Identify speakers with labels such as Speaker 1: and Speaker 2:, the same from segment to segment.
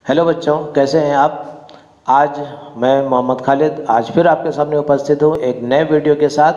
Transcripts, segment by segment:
Speaker 1: Hello बच्चों, कैसे हैं आप। आज मैं मोहम्मद खालिद आज फिर आपके सामने उपस्थित हूँ एक नए वीडियो के साथ।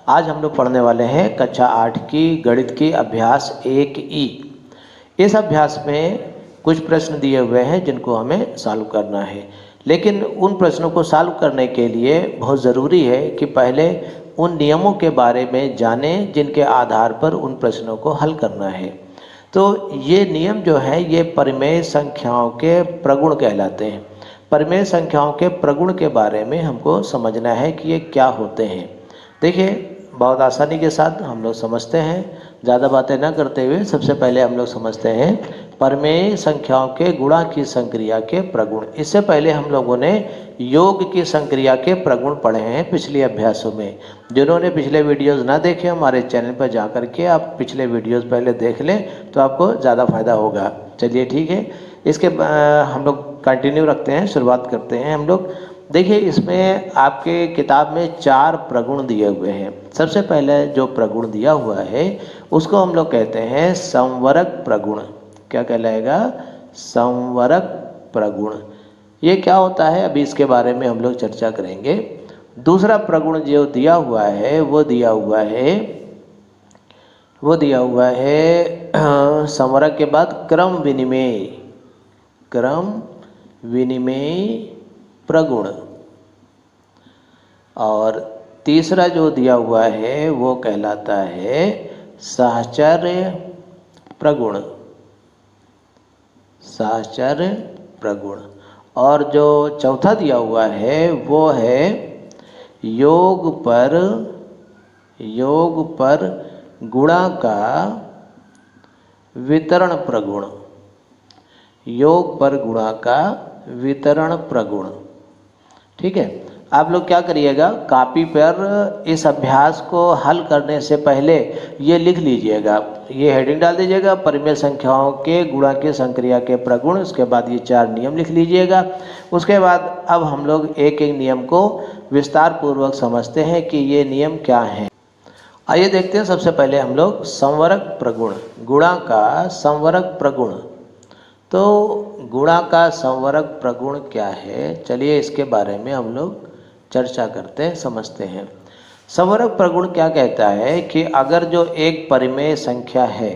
Speaker 1: आज हम लोग पढ़ने वाले हैं कक्षा 8 की गणित की अभ्यास 1E। इस अभ्यास में कुछ प्रश्न दिए हुए हैं जिनको हमें सॉल्व करना है, लेकिन उन प्रश्नों को सॉल्व करने के लिए बहुत ज़रूरी है कि पहले उन नियमों के बारे में जानें जिनके आधार पर उन प्रश्नों को हल करना है। तो ये नियम जो है ये परिमेय संख्याओं के प्रगुण कहलाते हैं। परिमेय संख्याओं के प्रगुण के बारे में हमको समझना है कि ये क्या होते हैं। देखिए, बहुत आसानी के साथ हम लोग समझते हैं, ज़्यादा बातें ना करते हुए सबसे पहले हम लोग समझते हैं परिमेय संख्याओं के गुणा की संक्रिया के प्रगुण। इससे पहले हम लोगों ने योग की संक्रिया के प्रगुण पढ़े हैं पिछले अभ्यासों में। जिन्होंने पिछले वीडियोस ना देखे हमारे चैनल पर जा कर के आप पिछले वीडियोस पहले देख लें तो आपको ज़्यादा फायदा होगा। चलिए ठीक है, इसके हम लोग कंटिन्यू रखते हैं, शुरुआत करते हैं हम लोग। देखिए, इसमें आपके किताब में 4 प्रगुण दिए हुए हैं। सबसे पहले जो प्रगुण दिया हुआ है उसको हम लोग कहते हैं संवरक प्रगुण। क्या कहलाएगा? संवरक प्रगुण। ये क्या होता है अभी इसके बारे में हम लोग चर्चा करेंगे। दूसरा प्रगुण जो दिया हुआ है वो दिया हुआ है संवरक के बाद क्रम विनिमय प्रगुण। और तीसरा जो दिया हुआ है वो कहलाता है साहचर्य प्रगुण। और जो चौथा दिया हुआ है वो है योग पर गुणा का वितरण प्रगुण। योग पर गुणा का वितरण प्रगुण। ठीक है, आप लोग क्या करिएगा, कॉपी पर इस अभ्यास को हल करने से पहले ये लिख लीजिएगा, ये हेडिंग डाल दीजिएगा परिमेय संख्याओं के गुणा की संक्रिया के प्रगुण। उसके बाद ये 4 नियम लिख लीजिएगा। उसके बाद अब हम लोग एक एक नियम को विस्तार पूर्वक समझते हैं कि ये नियम क्या हैं। आइए देखते हैं। सबसे पहले हम लोग संवरक प्रगुण, गुणा का संवरक प्रगुण। तो गुणा का संवरक प्रगुण क्या है, चलिए इसके बारे में हम लोग चर्चा करते हैं, समझते हैं। संवरक प्रगुण क्या कहता है कि अगर जो एक परिमेय संख्या है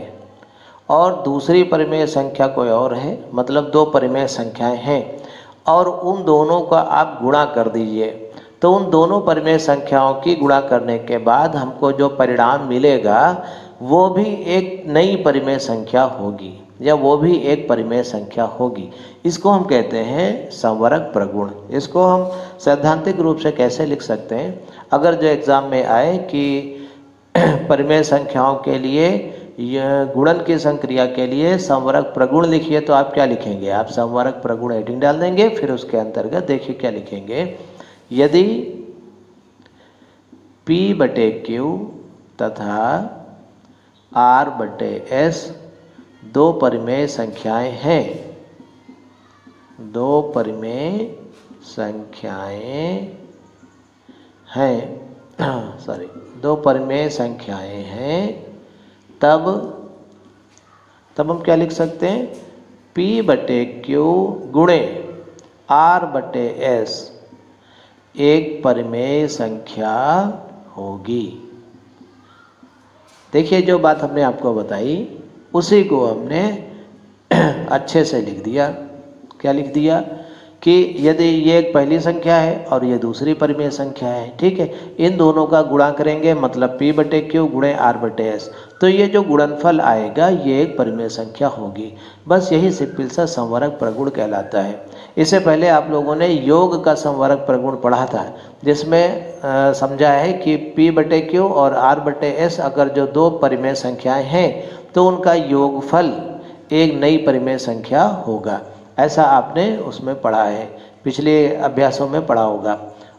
Speaker 1: और दूसरी परिमेय संख्या कोई और है, मतलब 2 परिमेय संख्याएं हैं और उन दोनों का आप गुणा कर दीजिए, तो उन दोनों परिमेय संख्याओं की गुणा करने के बाद हमको जो परिणाम मिलेगा वो भी एक नई परिमेय संख्या होगी या वो भी एक परिमेय संख्या होगी। इसको हम कहते हैं संवरक प्रगुण। इसको हम सैद्धांतिक रूप से कैसे लिख सकते हैं, अगर जो एग्ज़ाम में आए कि परिमेय संख्याओं के लिए गुणन की संक्रिया के लिए संवरक प्रगुण लिखिए, तो आप क्या लिखेंगे? आप संवरक प्रगुण हेडिंग डाल देंगे। फिर उसके अंतर्गत देखिए क्या लिखेंगे, यदि P/Q तथा R/S 2 परिमेय संख्याएं हैं, 2 परिमेय संख्याएं हैं, तब हम क्या लिख सकते हैं? P/Q गुणे R/S एक परिमेय संख्या होगी। देखिए, जो बात हमने आपको बताई उसी को हमने अच्छे से लिख दिया। क्या लिख दिया कि यदि ये एक पहली संख्या है और ये दूसरी परिमेय संख्या है, ठीक है, इन दोनों का गुणा करेंगे, मतलब P/Q गुणे R/S, तो ये जो गुणनफल आएगा ये एक परिमेय संख्या होगी। बस यही सिंपल सा संवरक प्रगुण कहलाता है। इससे पहले आप लोगों ने योग का संवरक प्रगुण पढ़ा था, जिसमें समझा है कि P/Q और R/S अगर जो 2 परिमेय संख्याएं हैं तो उनका योगफल एक नई परिमेय संख्या होगा। ऐसा आपने उसमें पढ़ा है, पिछले अभ्यासों में पढ़ा होगा।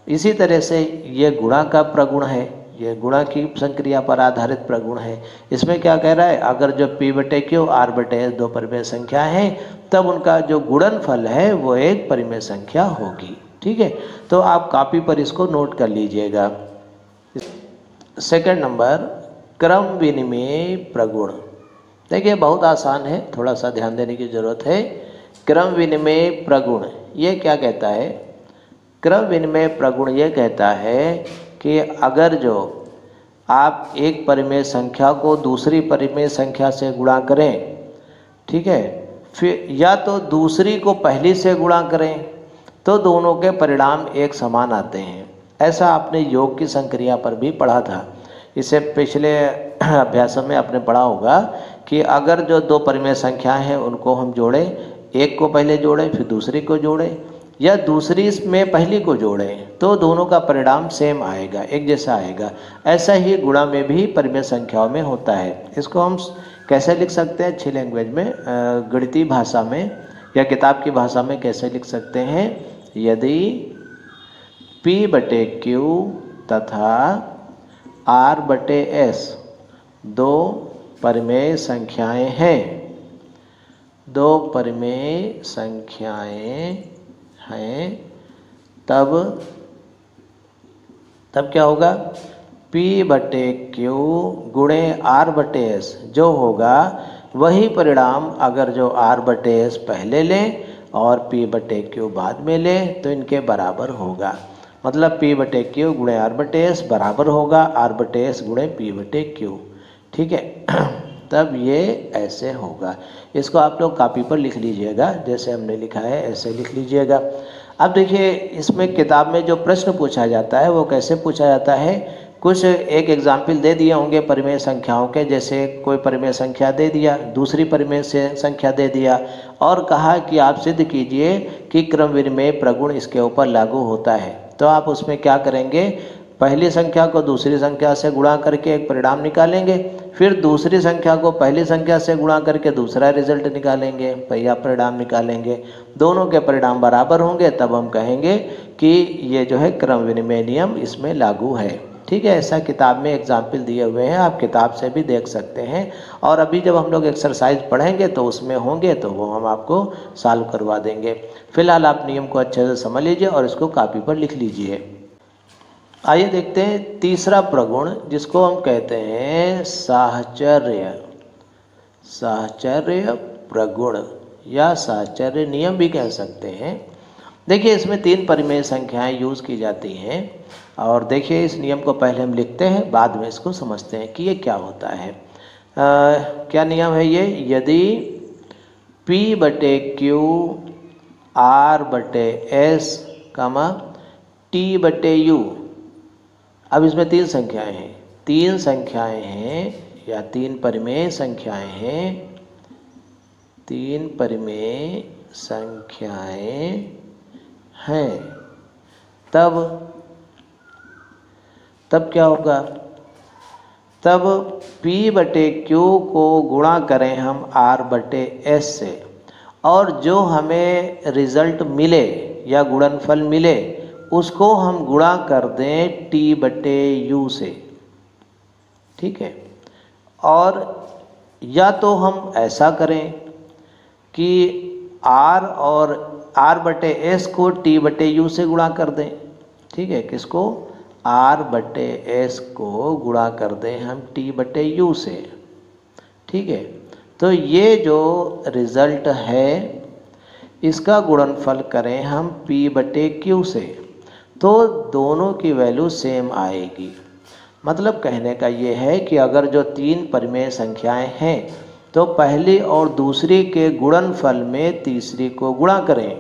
Speaker 1: इसी तरह से ये गुणा का प्रगुण है, ये गुणा की संक्रिया पर आधारित प्रगुण है। इसमें क्या कह रहा है, अगर जो P/Q R/S 2 परिमेय संख्या हैं तब उनका जो गुणनफल है वो एक परिमेय संख्या होगी। ठीक है, तो आप कॉपी पर इसको नोट कर लीजिएगा। सेकंड नंबर, क्रम विनिमय प्रगुण। देखिए, बहुत आसान है, थोड़ा सा ध्यान देने की ज़रूरत है क्रम विनिमय प्रगुण ये क्या कहता है? क्रम विनिमय प्रगुण ये कहता है कि अगर जो आप एक परिमेय संख्या को दूसरी परिमेय संख्या से गुणा करें, ठीक है, फिर या तो दूसरी को पहली से गुणा करें तो दोनों के परिणाम एक समान आते हैं। ऐसा आपने योग की संक्रिया पर भी पढ़ा था। इसे पिछले अभ्यासों में आपने पढ़ा होगा कि अगर जो दो परिमेय संख्याएं हैं उनको हम जोड़ें, एक को पहले जोड़ें फिर दूसरी को जोड़ें, या दूसरी में पहली को जोड़ें तो दोनों का परिणाम सेम आएगा, एक जैसा आएगा। ऐसा ही गुणा में भी परिमेय संख्याओं में होता है। इसको हम कैसे लिख सकते हैं अच्छी लैंग्वेज में, गणितीय भाषा में या किताब की भाषा में कैसे लिख सकते हैं? यदि P/Q तथा R/S दो परिमेय संख्याएं हैं, दो परिमेय संख्याएं हैं, तब क्या होगा? P/Q गुणे R/S जो होगा वही परिणाम अगर जो R/S पहले लें और P/Q बाद में लें तो इनके बराबर होगा। मतलब P/Q गुणे R/S बराबर होगा R/S गुणे P/Q, ठीक है। तब ये ऐसे होगा। इसको आप लोग कॉपी पर लिख लीजिएगा, जैसे हमने लिखा है ऐसे लिख लीजिएगा। अब देखिए इसमें किताब में जो प्रश्न पूछा जाता है वो कैसे पूछा जाता है? कुछ एक एग्जाम्पल दे दिए होंगे परिमेय संख्याओं के, जैसे कोई परिमेय संख्या दे दिया, दूसरी परिमेय संख्या दे दिया और कहा कि आप सिद्ध कीजिए कि क्रम विनिमय प्रगुण इसके ऊपर लागू होता है। तो आप उसमें क्या करेंगे? पहली संख्या को दूसरी संख्या से गुणा करके एक परिणाम निकालेंगे, फिर दूसरी संख्या को पहली संख्या से गुणा करके दूसरा रिजल्ट निकालेंगे, पहिया परिणाम निकालेंगे। दोनों के परिणाम बराबर होंगे तब हम कहेंगे कि ये जो है क्रम विनिमय नियम इसमें लागू है, ठीक है। ऐसा किताब में एग्जाम्पल दिए हुए हैं, आप किताब से भी देख सकते हैं। और अभी जब हम लोग एक्सरसाइज पढ़ेंगे तो उसमें होंगे तो वो हम आपको सॉल्व करवा देंगे। फिलहाल आप नियम को अच्छे से समझ लीजिए और इसको कॉपी पर लिख लीजिए। आइए देखते हैं तीसरा प्रगुण, जिसको हम कहते हैं साहचर्य। साहचर्य प्रगुण या साहचर्य नियम भी कह सकते हैं। देखिए इसमें तीन परिमेय संख्याएं यूज़ की जाती हैं और देखिए इस नियम को पहले हम लिखते हैं, बाद में इसको समझते हैं कि ये क्या होता है। क्या नियम है ये? यदि P/Q R/S T/U, अब इसमें तीन संख्याएं हैं, तीन संख्याएं हैं या तीन परिमेय संख्याएं हैं, तीन परिमेय संख्याएं हैं, तब क्या होगा? तब P/Q को गुणा करें हम R/S से और जो हमें रिजल्ट मिले या गुणनफल मिले उसको हम गुणा कर दें T/U से, ठीक है। और या तो हम ऐसा करें कि R और R/S को T/U से गुणा कर दें, ठीक है। किसको? R/S को गुणा कर दें हम T/U से, ठीक है। तो ये जो रिज़ल्ट है इसका गुणनफल करें हम P/Q से, तो दोनों की वैल्यू सेम आएगी। मतलब कहने का ये है कि अगर जो तीन परिमेय संख्याएं हैं तो पहली और दूसरी के गुणनफल में तीसरी को गुणा करें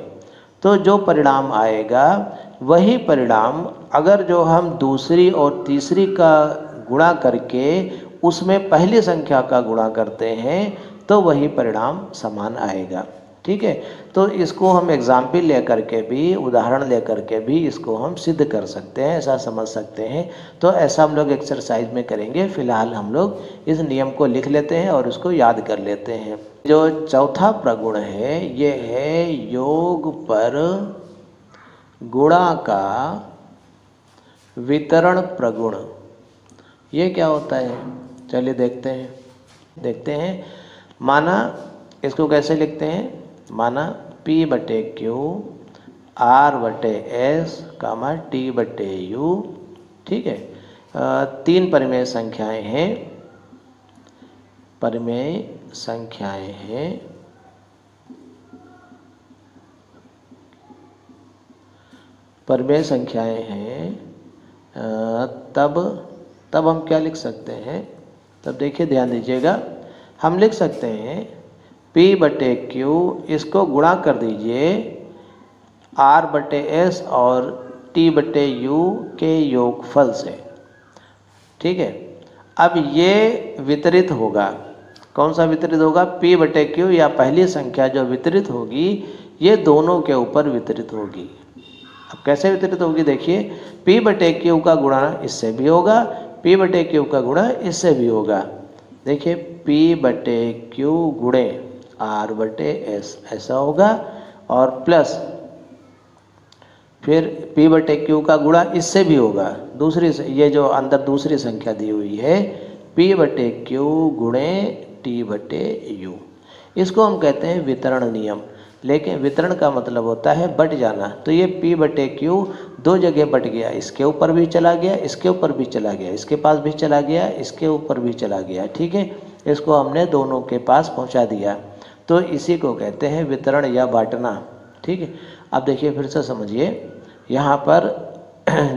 Speaker 1: तो जो परिणाम आएगा वही परिणाम अगर जो हम दूसरी और तीसरी का गुणा करके उसमें पहली संख्या का गुणा करते हैं तो वही परिणाम समान आएगा, ठीक है। तो इसको हम एग्जाम्पल लेकर के भी, उदाहरण लेकर के भी इसको हम सिद्ध कर सकते हैं, ऐसा समझ सकते हैं। तो ऐसा हम लोग एक्सरसाइज में करेंगे। फिलहाल हम लोग इस नियम को लिख लेते हैं और इसको याद कर लेते हैं। जो चौथा प्रगुण है ये है योग पर गुणा का वितरण प्रगुण। ये क्या होता है? चलिए देखते हैं। माना इसको कैसे लिखते हैं? माना P/Q R/S T/U, ठीक है। तीन परिमेय संख्याएं हैं, परिमेय संख्याएं हैं तब हम क्या लिख सकते हैं, तब देखिए ध्यान दीजिएगा, हम लिख सकते हैं P/Q, इसको गुणा कर दीजिए R/S और T/U के योगफल से। ठीक है, अब ये वितरित होगा, कौन सा वितरित होगा, P/Q या पहली संख्या जो वितरित होगी ये दोनों के ऊपर वितरित होगी। अब कैसे वितरित होगी, देखिए P/Q का गुणा इससे भी होगा, P/Q का गुणा इससे भी होगा। देखिए P/Q गुणे R/S ऐसा होगा, और प्लस फिर P/Q का गुणा इससे भी होगा, दूसरी ये जो अंदर दूसरी संख्या दी हुई है P/Q गुणे T/U, इसको हम कहते हैं वितरण नियम। लेकिन वितरण का मतलब होता है बट जाना, तो ये P/Q दो जगह बट गया, इसके ऊपर भी चला गया, इसके ऊपर भी चला गया, इसके पास भी चला गया, इसके ऊपर भी चला गया। ठीक है, इसको हमने दोनों के पास पहुंचा दिया, तो इसी को कहते हैं वितरण या बांटना। ठीक है, अब देखिए फिर से समझिए, यहाँ पर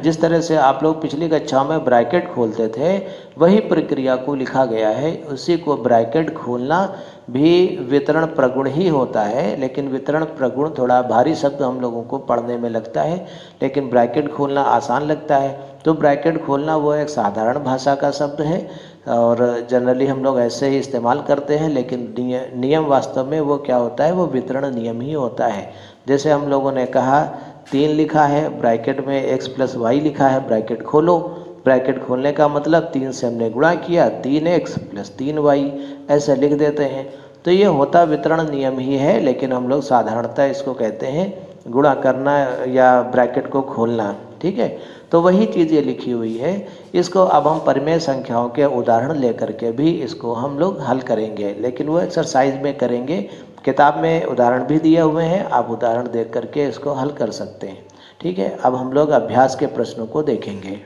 Speaker 1: जिस तरह से आप लोग पिछली कक्षा में ब्रैकेट खोलते थे वही प्रक्रिया को लिखा गया है, उसी को ब्रैकेट खोलना भी वितरण प्रगुण ही होता है। लेकिन वितरण प्रगुण थोड़ा भारी शब्द हम लोगों को पढ़ने में लगता है, लेकिन ब्रैकेट खोलना आसान लगता है। तो ब्रैकेट खोलना वो एक साधारण भाषा का शब्द है और जनरली हम लोग ऐसे ही इस्तेमाल करते हैं, लेकिन नियम वास्तव में वो क्या होता है, वो वितरण नियम ही होता है। जैसे हम लोगों ने कहा 3 लिखा है, ब्रैकेट में x + y लिखा है, ब्रैकेट खोलो, ब्रैकेट खोलने का मतलब 3 से हमने गुणा किया, 3x + 3y ऐसे लिख देते हैं। तो ये होता वितरण नियम ही है, लेकिन हम लोग साधारणतः इसको कहते हैं गुणा करना या ब्रैकेट को खोलना। ठीक है, तो वही चीज़ ये लिखी हुई है। इसको अब हम परिमेय संख्याओं के उदाहरण लेकर के भी इसको हम लोग हल करेंगे, लेकिन वो एक्सरसाइज में करेंगे। किताब में उदाहरण भी दिए हुए हैं, आप उदाहरण देख करके इसको हल कर सकते हैं। ठीक है, अब हम लोग अभ्यास के प्रश्नों को देखेंगे।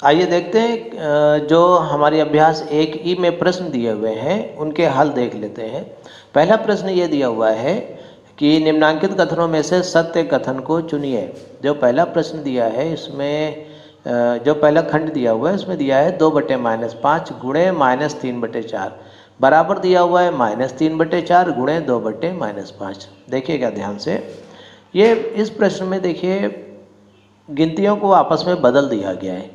Speaker 1: आइए देखते हैं, जो हमारे अभ्यास 1E में प्रश्न दिए हुए हैं उनके हल देख लेते हैं। पहला प्रश्न ये दिया हुआ है कि निम्नांकित कथनों में से सत्य कथन को चुनिए। जो पहला प्रश्न दिया है इसमें जो पहला खंड दिया हुआ है उसमें दिया है 2/-5 गुणे -3/4 बराबर दिया हुआ है -3/4 गुणे 2/-5। देखिएगा ध्यान से, ये इस प्रश्न में देखिए गिनतियों को आपस में बदल दिया गया है।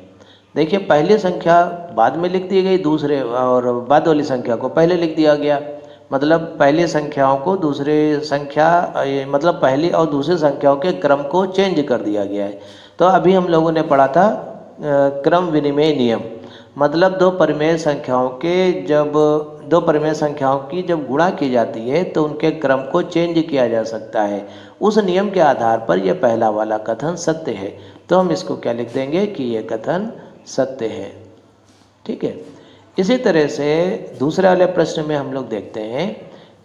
Speaker 1: देखिए पहली संख्या बाद में लिख दी गई, दूसरे और बाद वाली संख्या को पहले लिख दिया गया। मतलब पहली संख्याओं को दूसरी संख्या, मतलब पहली और दूसरी संख्याओं के क्रम को चेंज कर दिया गया है। तो अभी हम लोगों ने पढ़ा था क्रम विनिमय नियम, मतलब दो परिमेय संख्याओं की जब गुणा की जाती है तो उनके क्रम को चेंज किया जा सकता है। उस नियम के आधार पर यह पहला वाला कथन सत्य है, तो हम इसको क्या लिख देंगे कि यह कथन सत्य है। ठीक है, इसी तरह से दूसरे वाले प्रश्न में हम लोग देखते हैं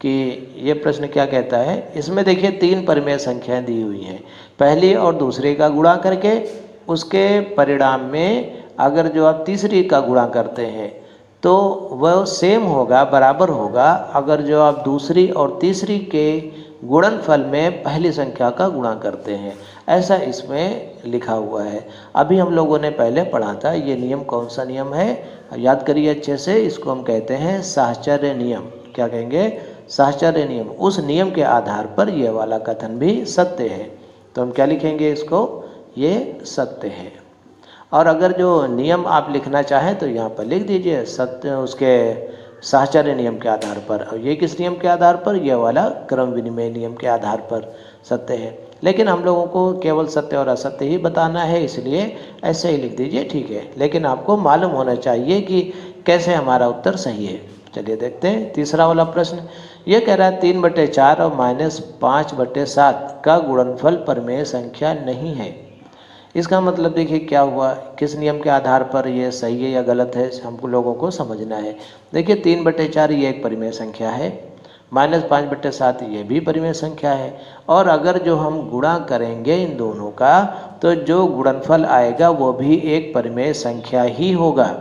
Speaker 1: कि ये प्रश्न क्या कहता है। इसमें देखिए 3 परिमेय संख्याएं दी हुई हैं, पहली और दूसरे का गुणा करके उसके परिणाम में अगर जो आप तीसरी का गुणा करते हैं तो वह सेम होगा, बराबर होगा, अगर जो आप दूसरी और तीसरी के गुणनफल में पहली संख्या का गुणा करते हैं। ऐसा इसमें लिखा हुआ है। अभी हम लोगों ने पहले पढ़ा था, ये नियम कौन सा नियम है, याद करिए अच्छे से, इसको हम कहते हैं साहचर्य नियम। क्या कहेंगे, साहचर्य नियम। उस नियम के आधार पर यह वाला कथन भी सत्य है, तो हम क्या लिखेंगे इसको, ये सत्य है। और अगर जो नियम आप लिखना चाहें तो यहाँ पर लिख दीजिए सत्य, उसके साहचर्य नियम के आधार पर। और ये किस नियम के आधार पर, यह वाला क्रम विनिमय नियम के आधार पर सत्य है। लेकिन हम लोगों को केवल सत्य और असत्य ही बताना है, इसलिए ऐसे ही लिख दीजिए, ठीक है। लेकिन आपको मालूम होना चाहिए कि कैसे हमारा उत्तर सही है। चलिए देखते हैं तीसरा वाला प्रश्न। ये कह रहा है 3/4 और -5/7 का गुणनफल परिमेय संख्या नहीं है। इसका मतलब देखिए क्या हुआ, किस नियम के आधार पर ये सही है या गलत है, हमको लोगों को समझना है। देखिए 3/4 ये एक परिमेय संख्या है, -5/7 ये भी परिमेय संख्या है, और अगर जो हम गुणा करेंगे इन दोनों का तो जो गुणनफल आएगा वो भी एक परिमेय संख्या ही होगा।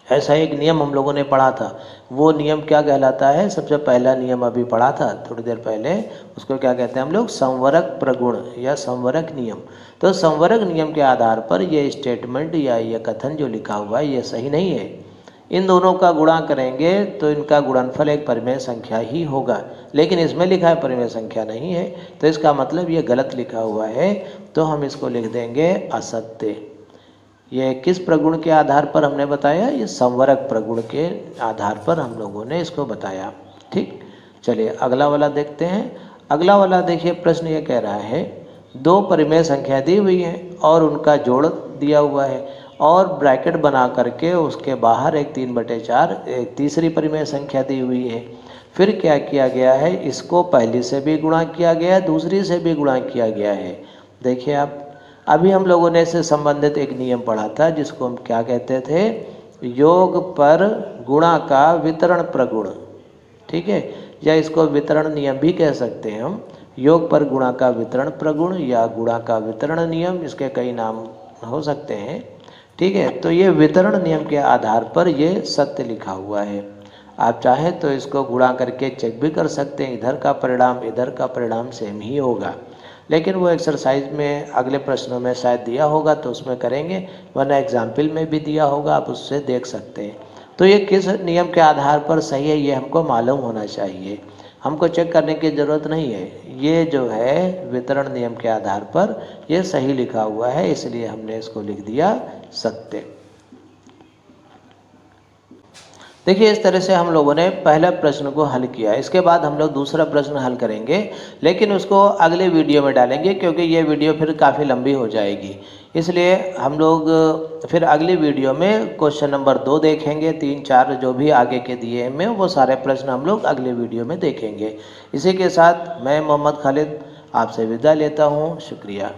Speaker 1: ऐसा एक नियम हम लोगों ने पढ़ा था। वो नियम क्या कहलाता है? सबसे पहला नियम अभी पढ़ा था थोड़ी देर पहले, उसको क्या कहते हैं हम लोग? संवरक प्रगुण या संवरक नियम। तो संवरक नियम के आधार पर ये स्टेटमेंट या ये कथन जो लिखा हुआ है ये सही नहीं है। इन दोनों का गुणा करेंगे तो इनका गुणनफल एक परिमेय संख्या ही होगा, लेकिन इसमें लिखा है परिमेय संख्या नहीं है, तो इसका मतलब ये गलत लिखा हुआ है। तो हम इसको लिख देंगे असत्य। ये किस प्रगुण के आधार पर हमने बताया? ये संवरक प्रगुण के आधार पर हम लोगों ने इसको बताया। ठीक, चलिए अगला वाला देखते हैं। अगला वाला देखिए, प्रश्न ये कह रहा है दो परिमेय संख्या दी हुई है और उनका जोड़ दिया हुआ है और ब्रैकेट बना करके उसके बाहर एक 3/4 एक तीसरी परिमेय संख्या दी हुई है। फिर क्या किया गया है? इसको पहली से भी गुणा किया गया है, दूसरी से भी गुणा किया गया है। देखिए आप, अभी हम लोगों ने इससे संबंधित एक नियम पढ़ा था जिसको हम क्या कहते थे? योग पर गुणा का वितरण प्रगुण। ठीक है, या इसको वितरण नियम भी कह सकते हैं हम। योग पर गुणा का वितरण प्रगुण या गुणा का वितरण नियम, इसके कई नाम हो सकते हैं। ठीक है, तो ये वितरण नियम के आधार पर ये सत्य लिखा हुआ है। आप चाहें तो इसको गुणा करके चेक भी कर सकते हैं, इधर का परिणाम सेम ही होगा, लेकिन वो एक्सरसाइज में अगले प्रश्नों में शायद दिया होगा तो उसमें करेंगे, वरना एग्जाम्पल में भी दिया होगा, आप उससे देख सकते हैं। तो ये किस नियम के आधार पर सही है ये हमको मालूम होना चाहिए, हमको चेक करने की ज़रूरत नहीं है। ये जो है वितरण नियम के आधार पर ये सही लिखा हुआ है, इसलिए हमने इसको लिख दिया सत्य। देखिए इस तरह से हम लोगों ने पहला प्रश्न को हल किया। इसके बाद हम लोग दूसरा प्रश्न हल करेंगे, लेकिन उसको अगले वीडियो में डालेंगे क्योंकि ये वीडियो फिर काफ़ी लंबी हो जाएगी। इसलिए हम लोग फिर अगली वीडियो में क्वेश्चन नंबर 2 देखेंगे, 3, 4 जो भी आगे के दिए हैं वो सारे प्रश्न हम लोग अगले वीडियो में देखेंगे। इसी के साथ मैं मोहम्मद खालिद आपसे विदा लेता हूँ। शुक्रिया।